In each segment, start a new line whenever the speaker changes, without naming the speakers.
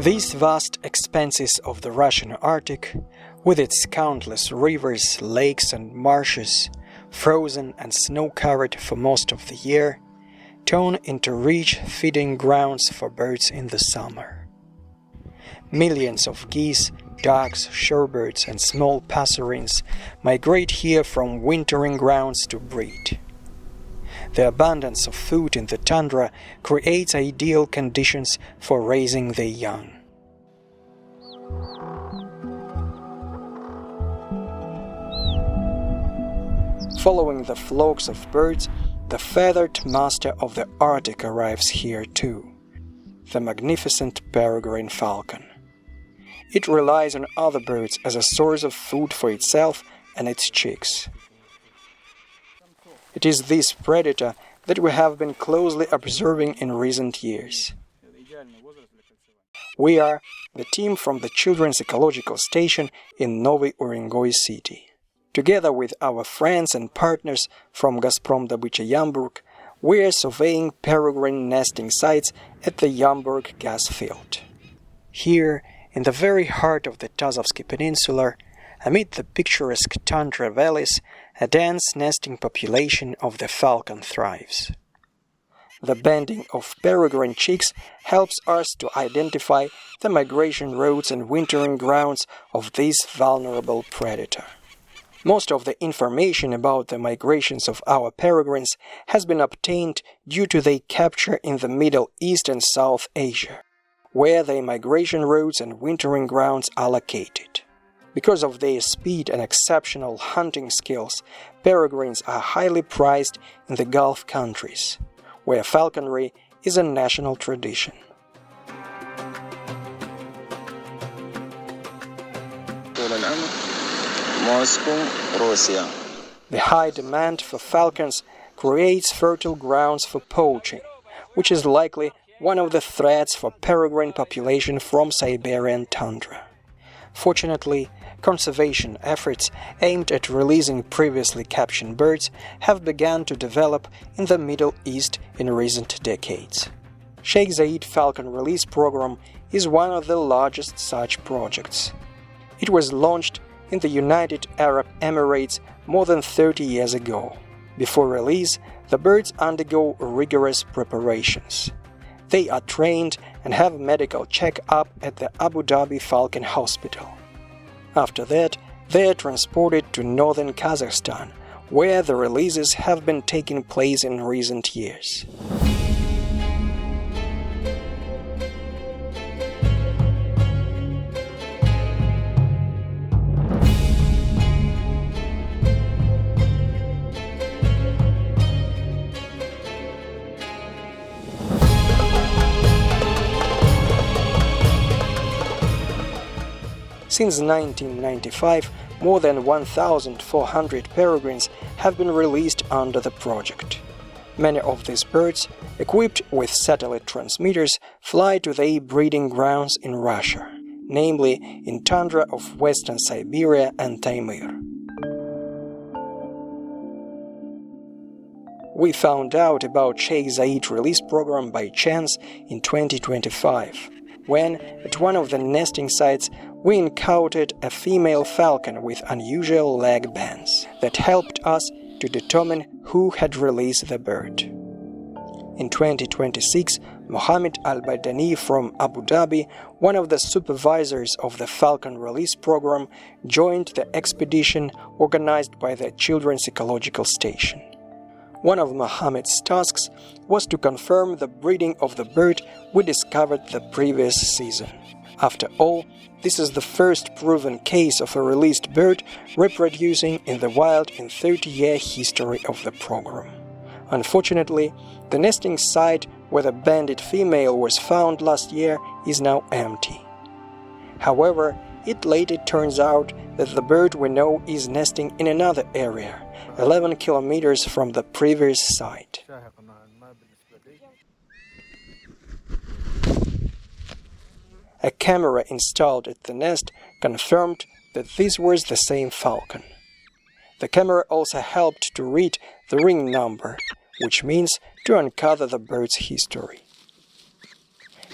These vast expanses of the Russian Arctic, with its countless rivers, lakes and marshes, frozen and snow-covered for most of the year, turn into rich feeding grounds for birds in the summer. Millions of geese, ducks, shorebirds and small passerines migrate here from wintering grounds to breed. The abundance of food in the tundra creates ideal conditions for raising their young. Following the flocks of birds, the feathered master of the Arctic arrives here too, the magnificent peregrine falcon. It relies on other birds as a source of food for itself and its chicks. It is this predator that we have been closely observing in recent years. We are the team from the Children's Ecological Station in Novy Urengoy city. Together with our friends and partners from Gazprom Dobыча Yamburg, we are surveying peregrine nesting sites at the Yamburg gas field. Here, in the very heart of the Tazovsky Peninsula, amid the picturesque tundra valleys, a dense nesting population of the falcon thrives. The banding of peregrine chicks helps us to identify the migration routes and wintering grounds of this vulnerable predator. Most of the information about the migrations of our peregrines has been obtained due to their capture in the Middle East and South Asia, where their migration routes and wintering grounds are located. Because of their speed and exceptional hunting skills, peregrines are highly prized in the Gulf countries, where falconry is a national tradition. The high demand for falcons creates fertile grounds for poaching, which is likely one of the threats for peregrine population from Siberian tundra. Fortunately, conservation efforts aimed at releasing previously captured birds have begun to develop in the Middle East in recent decades. Sheikh Zayed Falcon Release Program is one of the largest such projects. It was launched in the United Arab Emirates more than 30 years ago. Before release, the birds undergo rigorous preparations. They are trained and have medical check-up at the Abu Dhabi Falcon Hospital. After that, they are transported to northern Kazakhstan, where the releases have been taking place in recent years. Since 1995, more than 1,400 peregrines have been released under the project. Many of these birds, equipped with satellite transmitters, fly to their breeding grounds in Russia, namely in tundra of western Siberia and Taimyr. We found out about Sheikh Zayed release program by chance in 2025, when, at one of the nesting sites, we encountered a female falcon with unusual leg bands that helped us to determine who had released the bird. In 2026, Mohammed al Baydani from Abu Dhabi, one of the supervisors of the falcon release program, joined the expedition organized by the Children's Ecological Station. One of Mohammed's tasks was to confirm the breeding of the bird we discovered the previous season. After all, this is the first proven case of a released bird reproducing in the wild in 30-year history of the program. Unfortunately, the nesting site where the banded female was found last year is now empty. However, it later turns out that the bird we know is nesting in another area, 11 kilometers from the previous site. A camera installed at the nest confirmed that this was the same falcon. The camera also helped to read the ring number, which means to uncover the bird's history.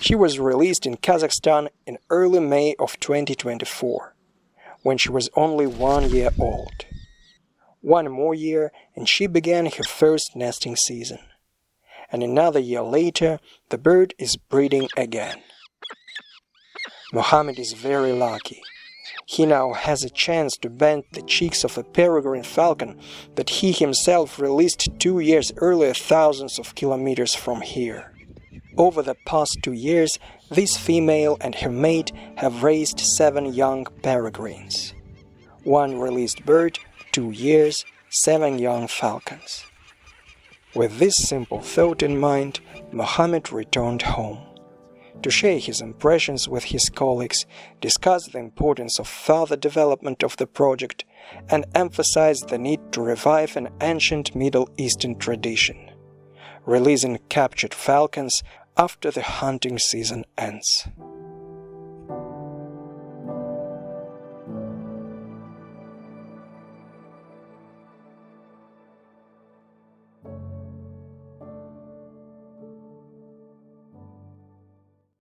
She was released in Kazakhstan in early May of 2024, when she was only 1 year old. One more year and she began her first nesting season. And another year later, the bird is breeding again. Mohammed is very lucky. He now has a chance to bend the cheeks of a peregrine falcon that he himself released 2 years earlier, thousands of kilometers from here. Over the past 2 years, this female and her mate have raised 7 young peregrines. One released bird, 2 years, 7 young falcons. With this simple thought in mind, Mohammed returned home to share his impressions with his colleagues, discuss the importance of further development of the project, and emphasize the need to revive an ancient Middle Eastern tradition, releasing captured falcons after the hunting season ends.